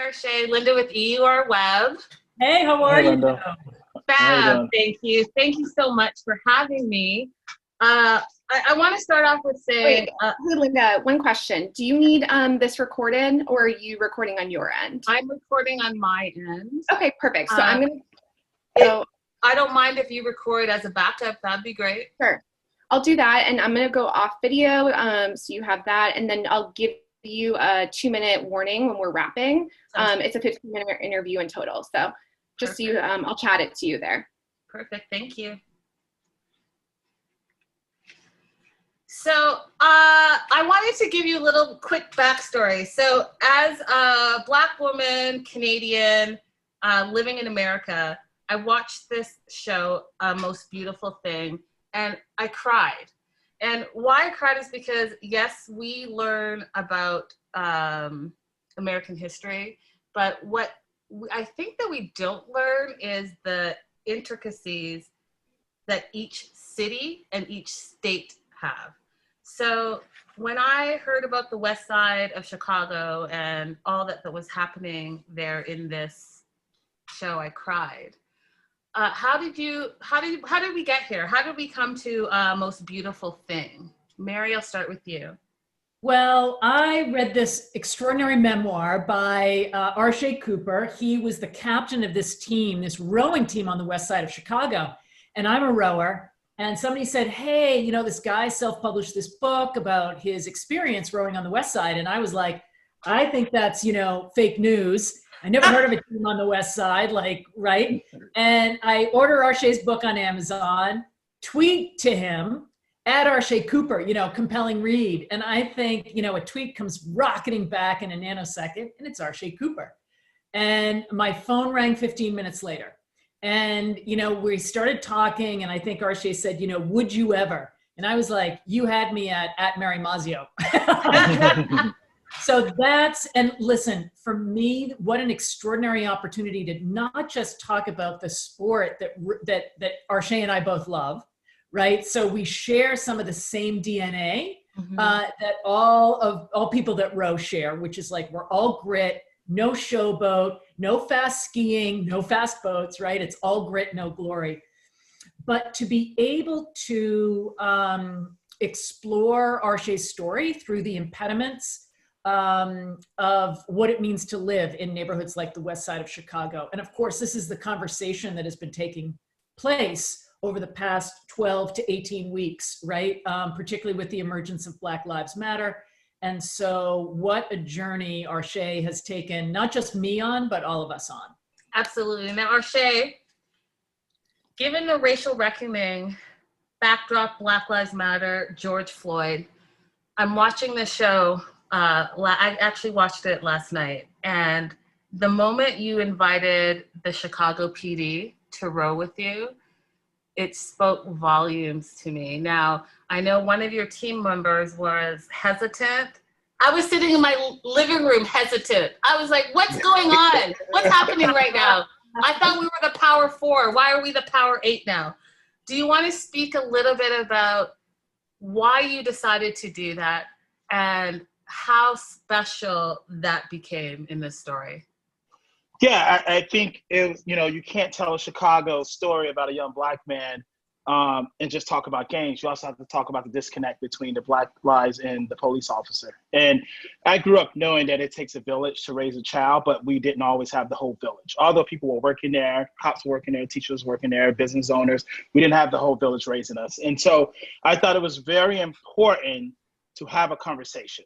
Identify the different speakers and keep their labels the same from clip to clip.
Speaker 1: Arshay. Linda with EUR Web.
Speaker 2: Hey, how are you?
Speaker 3: Linda.
Speaker 1: Fab, thank you. Thank you so much for having me. I want to start off with saying...
Speaker 4: Wait, Linda, one question. Do you need this recorded, or are you recording on your end?
Speaker 1: I'm recording on my end.
Speaker 4: Okay, perfect. So I'm going to go...
Speaker 1: I don't mind if you record as a backup. That'd be great.
Speaker 4: Sure. I'll do that, and I'm going to go off video, so you have that, and then I'll give you a 2-minute warning when we're wrapping. It's a 15-minute interview in total, so just so you, I'll chat it to you there.
Speaker 1: Perfect. Thank you. So I wanted to give you a little quick backstory. So as a Black woman, Canadian, living in America, I watched this show, Most Beautiful Thing, and I cried. And why I cried is because, yes, we learn about American history, but what I think that we don't learn is the intricacies that each city and each state have. So when I heard about the west side of Chicago and all that was happening there in this show, I cried. How did we get here? How did we come to Most Beautiful Thing? Mary, I'll start with you.
Speaker 2: Well, I read this extraordinary memoir by Arshay Cooper. He was the captain of this team, this rowing team on the west side of Chicago. And I'm a rower. And somebody said, hey, you know, this guy self-published this book about his experience rowing on the west side. And I was like, I think that's, you know, fake news. I never heard of a team on the west side, like, right? And I order Arshay's book on Amazon, tweet to him, add Arshay Cooper, you know, compelling read. And I think, you know, a tweet comes rocketing back in a nanosecond, and it's Arshay Cooper. And my phone rang 15 minutes later. And, you know, we started talking, and I think Arshay said, you know, would you ever? And I was like, you had me at Mary Mazzio. So that's, and listen, for me, what an extraordinary opportunity to not just talk about the sport that Arshay and I both love, right? So we share some of the same DNA that all people that row share, which is like, we're all grit, no showboat, no fast skiing, no fast boats, right? It's all grit, no glory. But to be able to explore Arshay's story through the impediments of what it means to live in neighborhoods like the west side of Chicago. And of course, this is the conversation that has been taking place over the past 12 to 18 weeks, right? Particularly with the emergence of Black Lives Matter. And so what a journey Arshay has taken, not just me on, but all of us on.
Speaker 1: Absolutely. Now, Arshay, given the racial reckoning, backdrop, Black Lives Matter, George Floyd, I'm watching this show. I actually watched it last night, and the moment you invited the Chicago PD to row with you, it spoke volumes to me. Now, I know one of your team members was hesitant. I was sitting in my living room hesitant. I was like, what's going on? What's happening right now? I thought we were the Power 4. Why are we the Power 8 now? Do you want to speak a little bit about why you decided to do that and how special that became in this story?
Speaker 3: Yeah, I think it was, you know, you can't tell a Chicago story about a young Black man and just talk about gangs. You also have to talk about the disconnect between the Black lives and the police officer. And I grew up knowing that it takes a village to raise a child, but we didn't always have the whole village. Although people were working there, cops were working there, teachers working there, business owners, we didn't have the whole village raising us. And so I thought it was very important to have a conversation.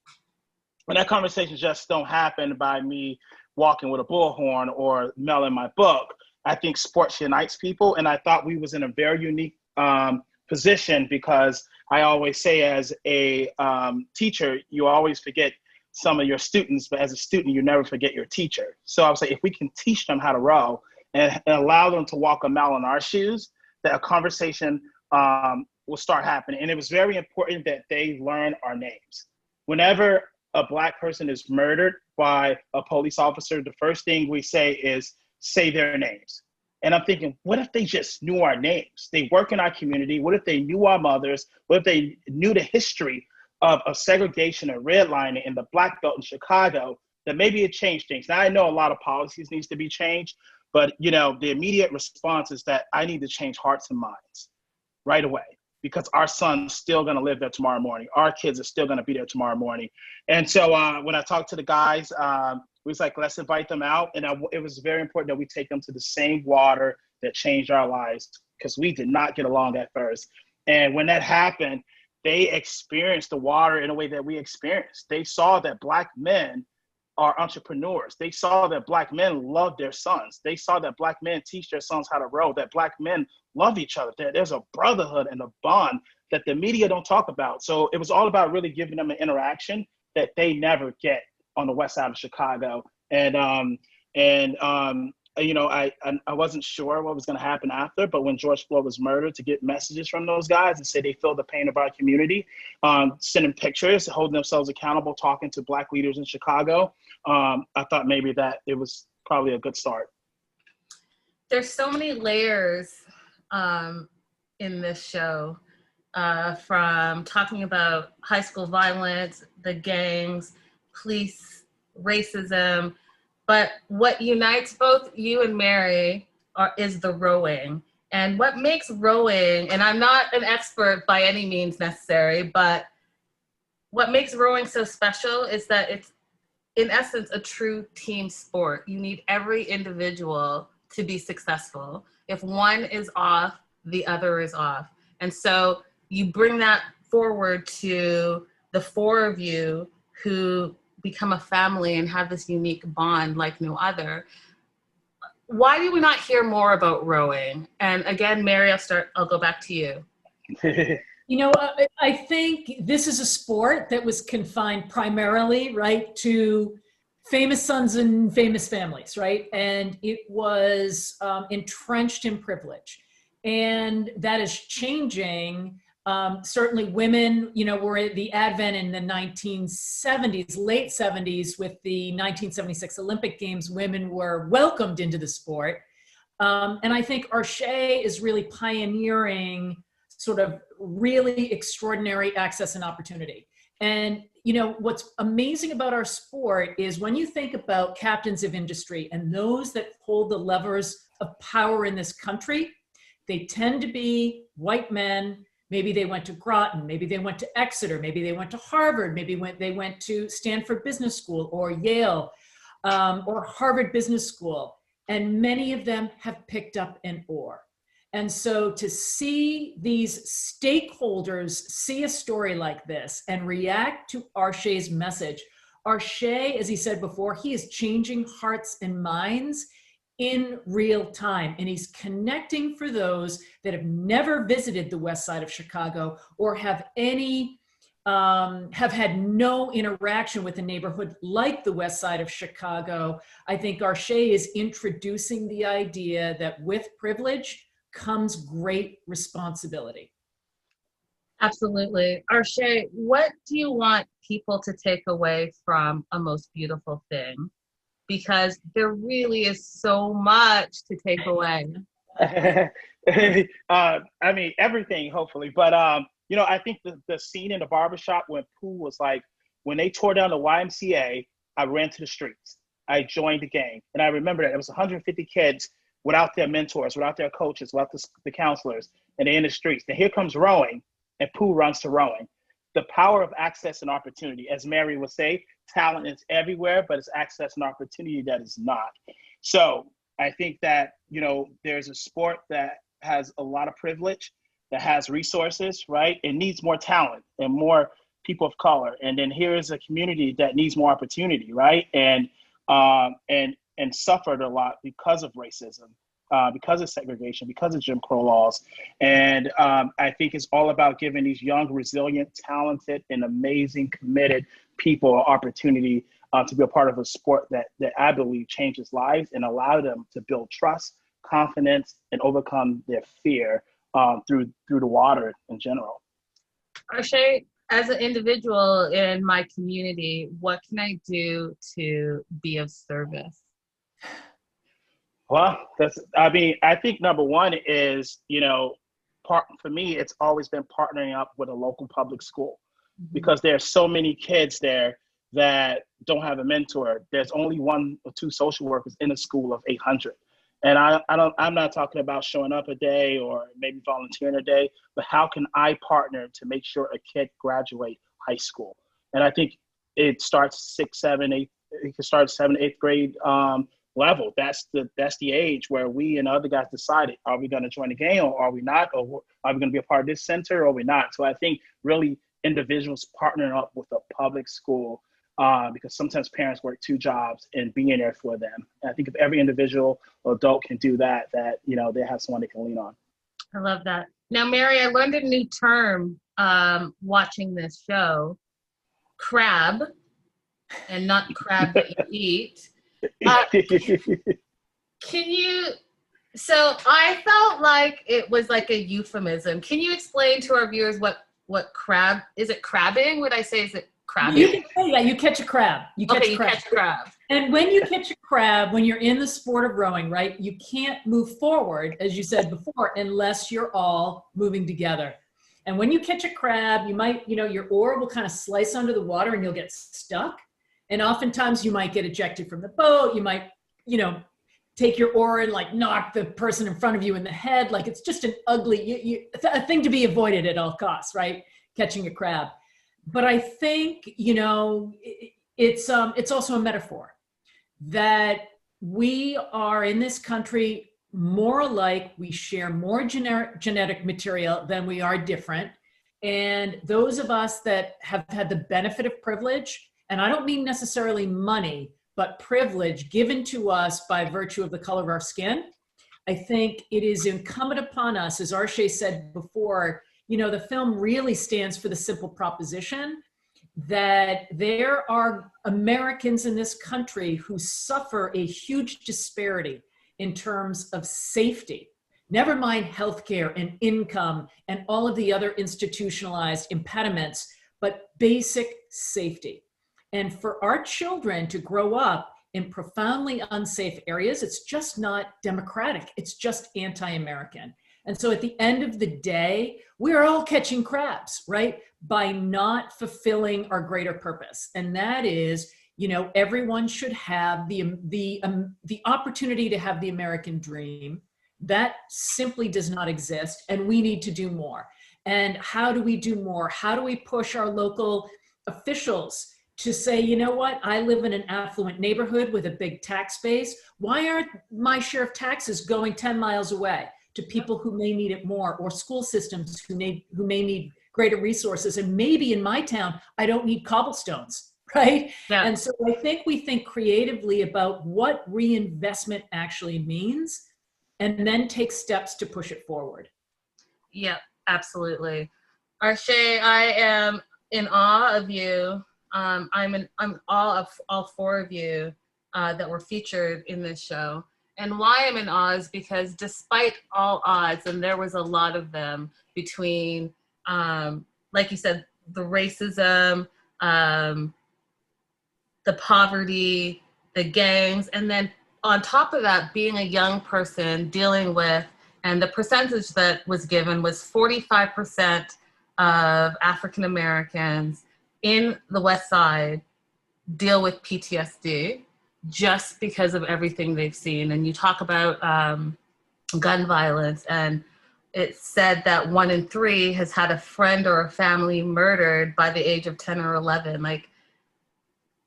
Speaker 3: And that conversation just don't happen by me walking with a bullhorn or mailing my book. I think sports unites people. And I thought we was in a very unique position because I always say as a teacher, you always forget some of your students, but as a student, you never forget your teacher. So I would say if we can teach them how to row and allow them to walk a mile in our shoes, that a conversation will start happening. And it was very important that they learn our names. Whenever a Black person is murdered by a police officer, the first thing we say is say their names. And I'm thinking, what if they just knew our names? They work in our community. What if they knew our mothers? What if they knew the history of segregation and redlining in the Black Belt in Chicago? that maybe it changed things. Now I know a lot of policies needs to be changed, but the immediate response is that I need to change hearts and minds right away, because our son's still going to live there tomorrow morning. Our kids are still going to be there tomorrow morning. And so when I talked to the guys, we was like, let's invite them out. And it was very important that we take them to the same water that changed our lives, because we did not get along at first. And when that happened, they experienced the water in a way that we experienced. They saw that Black men are entrepreneurs. They saw that Black men love their sons. They saw that Black men teach their sons how to row, that Black men love each other, that there's a brotherhood and a bond that the media don't talk about. So it was all about really giving them an interaction that they never get on the west side of Chicago. I wasn't sure what was going to happen after, but when George Floyd was murdered, to get messages from those guys and say they feel the pain of our community, sending pictures, holding themselves accountable, talking to Black leaders in Chicago, I thought maybe that it was probably a good start.
Speaker 1: There's so many layers in this show, from talking about high school violence, the gangs, police, racism. But what unites both you and Mary is the rowing. And what makes rowing, and I'm not an expert by any means necessary, but what makes rowing so special is that it's, in essence, a true team sport. You need every individual to be successful. If one is off, the other is off. And so you bring that forward to the four of you who become a family and have this unique bond like no other. Why do we not hear more about rowing? And again, Mary, I'll go back to you.
Speaker 2: I think this is a sport that was confined primarily, right, to famous sons and famous families, right? And it was entrenched in privilege. And that is changing. Certainly women, were at the advent in the 1970s, late 70s, with the 1976 Olympic Games, women were welcomed into the sport. And I think Arshay is really pioneering sort of really extraordinary access and opportunity. And, what's amazing about our sport is when you think about captains of industry and those that hold the levers of power in this country, they tend to be white men. Maybe they went to Groton, maybe they went to Exeter, maybe they went to Harvard, maybe they went to Stanford Business School or Yale or Harvard Business School. And many of them have picked up an oar. And so to see these stakeholders see a story like this and react to Arshay's message, Arshay, as he said before, he is changing hearts and minds in real time. And he's connecting for those that have never visited the west side of Chicago or have had no interaction with a neighborhood like the west side of Chicago. I think Arshay is introducing the idea that with privilege comes great responsibility.
Speaker 1: Absolutely. Arshay, what do you want people to take away from A Most Beautiful Thing? Because there really is so much to take away.
Speaker 3: Everything, hopefully. But, I think the scene in the barbershop when Pooh was like, when they tore down the YMCA, I ran to the streets. I joined the gang. And I remember that it was 150 kids without their mentors, without their coaches, without the counselors, and they're in the streets. And here comes rowing, and Pooh runs to rowing. The power of access and opportunity. As Mary would say, talent is everywhere, but it's access and opportunity that is not. So I think that, there's a sport that has a lot of privilege, that has resources, right? It needs more talent and more people of color. And then here is a community that needs more opportunity, right? And suffered a lot because of racism, because of segregation, because of Jim Crow laws. And I think it's all about giving these young, resilient, talented, and amazing, committed people an opportunity to be a part of a sport that I believe changes lives and allow them to build trust, confidence, and overcome their fear through the water in general.
Speaker 1: Arshay, as an individual in my community, what can I do to be of service?
Speaker 3: Well, I think number one is, for me, it's always been partnering up with a local public school, because there are so many kids there that don't have a mentor. There's only 1 or 2 social workers in a school of 800. And I'm not talking about showing up a day or maybe volunteering a day, but how can I partner to make sure a kid graduate high school? And I think it starts 6, 7, 8. It can start 7th, 8th grade level. That's the age where we and other guys decided, are we going to join the game or are we not? Or are we going to be a part of this center or are we not? So I think really individuals partnering up with a public school, because sometimes parents work 2 jobs, and being there for them. And I think if every individual or adult can do that, they have someone they can lean on.
Speaker 1: I love that. Now, Mary, I learned a new term watching this show, crab, and not crab that you eat. So I felt like it was like a euphemism. Can you explain to our viewers what crab, is it crabbing? Would I say, is it crabbing?
Speaker 2: You can say, yeah, you catch a crab. You catch
Speaker 1: a crab.
Speaker 2: And when you catch a crab, when you're in the sport of rowing, right, you can't move forward, as you said before, unless you're all moving together. And when you catch a crab, you might, your oar will kind of slice under the water and you'll get stuck. And oftentimes you might get ejected from the boat. You might, take your oar and like knock the person in front of you in the head. Like it's just an ugly, a thing to be avoided at all costs, right? Catching a crab. But I think, it's also a metaphor that we are in this country more alike. We share more genetic material than we are different. And those of us that have had the benefit of privilege, and I don't mean necessarily money, but privilege given to us by virtue of the color of our skin, I think it is incumbent upon us, as Arshay said before, the film really stands for the simple proposition that there are Americans in this country who suffer a huge disparity in terms of safety, never mind healthcare and income and all of the other institutionalized impediments, but basic safety. And for our children to grow up in profoundly unsafe areas, it's just not democratic. It's just anti-American. And so at the end of the day, we're all catching crabs, right? By not fulfilling our greater purpose. And that is, everyone should have the opportunity to have the American dream. That simply does not exist. And we need to do more. And how do we do more? How do we push our local officials to say, you know what, I live in an affluent neighborhood with a big tax base. Why aren't my share of taxes going 10 miles away to people who may need it more, or school systems who may need greater resources? And maybe in my town, I don't need cobblestones, right? Yeah. And so I think we think creatively about what reinvestment actually means and then take steps to push it forward.
Speaker 1: Yeah, absolutely. Arshay, I am in awe of you. I'm in awe of all 4 of you that were featured in this show. And why I'm in awe is because despite all odds, and there was a lot of them between, like you said, the racism, the poverty, the gangs, and then on top of that, being a young person dealing with, and the percentage that was given was 45% of African Americans in the West Side deal with PTSD just because of everything they've seen. And you talk about gun violence, and it's said that 1 in 3 has had a friend or a family murdered by the age of 10 or 11. Like,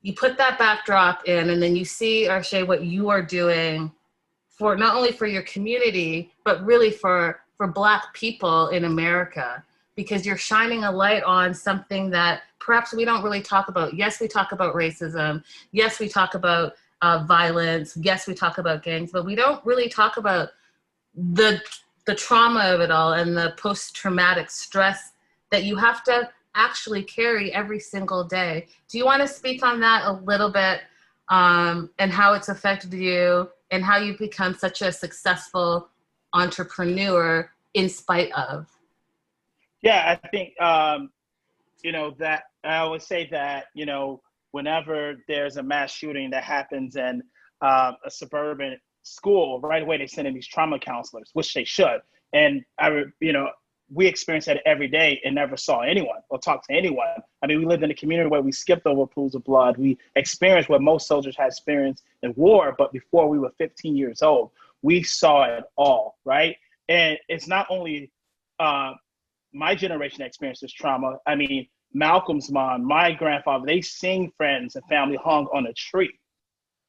Speaker 1: you put that backdrop in, and then you see, Arshay, what you are doing for not only for your community, but really for Black people in America, because you're shining a light on something that perhaps we don't really talk about. Yes, we talk about racism. Yes, we talk about violence. Yes, we talk about gangs, but we don't really talk about the trauma of it all and the post-traumatic stress that you have to actually carry every single day. Do you want to speak on that a little bit, and how it's affected you and how you've become such a successful entrepreneur in spite of?
Speaker 3: Yeah, I think, that I always say that, whenever there's a mass shooting that happens in a suburban school, right away they send in these trauma counselors, which they should. And we experienced that every day and never saw anyone or talked to anyone. I mean, we lived in a community where we skipped over pools of blood. We experienced what most soldiers had experienced in war, but before we were 15 years old, we saw it all, right? And it's not only my generation that experienced this trauma. I mean, Malcolm's mom, my grandfather, they seen friends and family hung on a tree.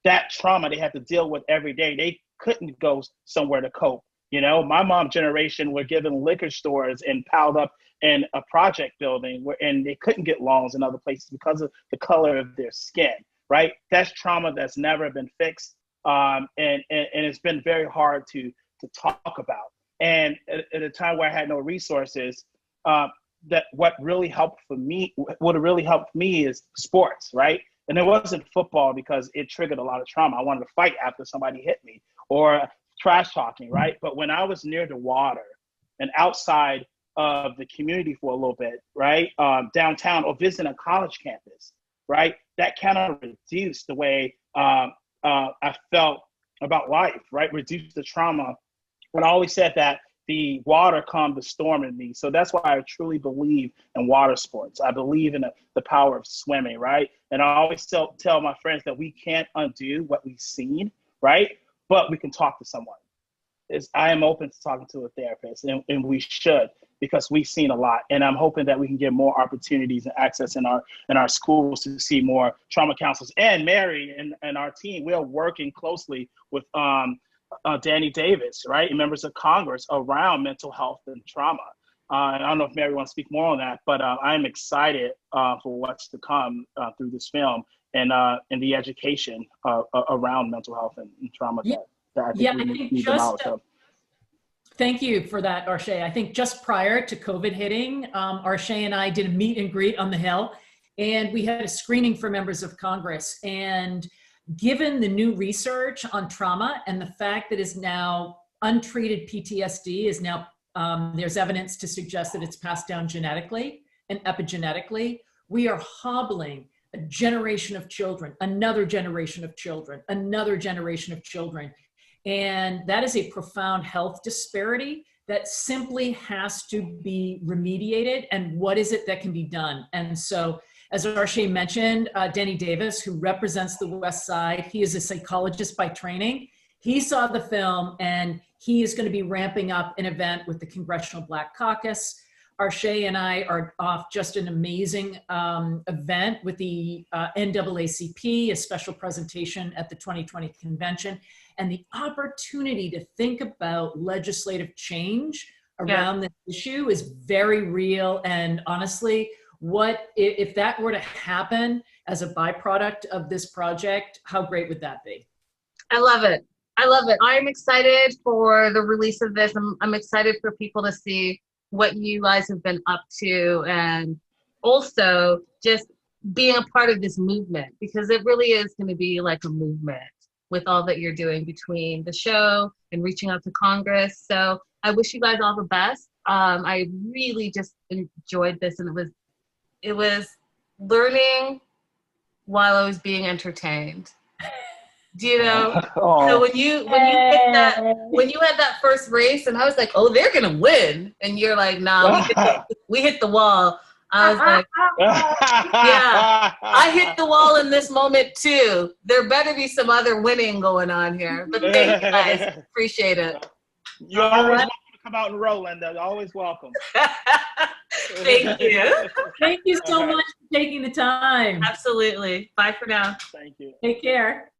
Speaker 3: That trauma they had to deal with every day. They couldn't go somewhere to cope. You know, my mom's generation were given liquor stores and piled up in a project building and they couldn't get loans in other places because of the color of their skin, right? That's trauma that's never been fixed. And it's been very hard to talk about. And at a time where I had no resources, that what really helped me is sports, right? And it wasn't football because it triggered a lot of trauma. I wanted to fight after somebody hit me or trash talking, right? But when I was near the water and outside of the community for a little bit, right? Downtown or visiting a college campus, right? That kind of reduced the way I felt about life, right? Reduced the trauma. And I always said that the water calmed the storm in me. So that's why I truly believe in water sports. I believe in the power of swimming, right? And I always tell my friends that we can't undo what we've seen, right? But we can talk to someone. I am open to talking to a therapist, and we should, because we've seen a lot. And I'm hoping that we can get more opportunities and access in our schools to see more trauma counselors. And Mary and our team, we are working closely with Danny Davis, right, and members of Congress around mental health and trauma. And I don't know if Mary wants to speak more on that, but I'm excited for what's to come through this film and the education around mental health and trauma that I think we need the knowledge of.
Speaker 2: Thank you for that, Arshay. I think just prior to COVID hitting, Arshay and I did a meet and greet on the Hill, and we had a screening for members of Congress. And given the new research on trauma and the fact that is now untreated PTSD is now, there's evidence to suggest that it's passed down genetically and epigenetically, we are hobbling a generation of children, another generation of children, another generation of children. And that is a profound health disparity that simply has to be remediated. And what is it that can be done? And so, as Arshay mentioned, Danny Davis, who represents the West Side, he is a psychologist by training. He saw the film and he is going to be ramping up an event with the Congressional Black Caucus. Arshay and I are off just an amazing event with the NAACP, a special presentation at the 2020 convention, and the opportunity to think about legislative change around this issue is very real. And honestly, what if that were to happen as a byproduct of this project, how great would that be?
Speaker 1: I love it. I love it. I'm excited for the release of this. I'm excited for people to see what you guys have been up to, and also just being a part of this movement, because it really is going to be like a movement with all that you're doing between the show and reaching out to Congress. So I wish you guys all the best. I really just enjoyed this, and it was learning while I was being entertained. Do you know? So when you had that first race, and I was like, oh, they're gonna win, and you're like, nah, we hit the wall. I was like, yeah, I hit the wall in this moment too. There better be some other winning going on here. But thank you guys, appreciate it.
Speaker 3: You're always welcome to come out and roll, Linda. Always welcome.
Speaker 1: Thank you.
Speaker 2: Thank you so much for taking the time.
Speaker 1: Absolutely. Bye for now.
Speaker 3: Thank you.
Speaker 2: Take care.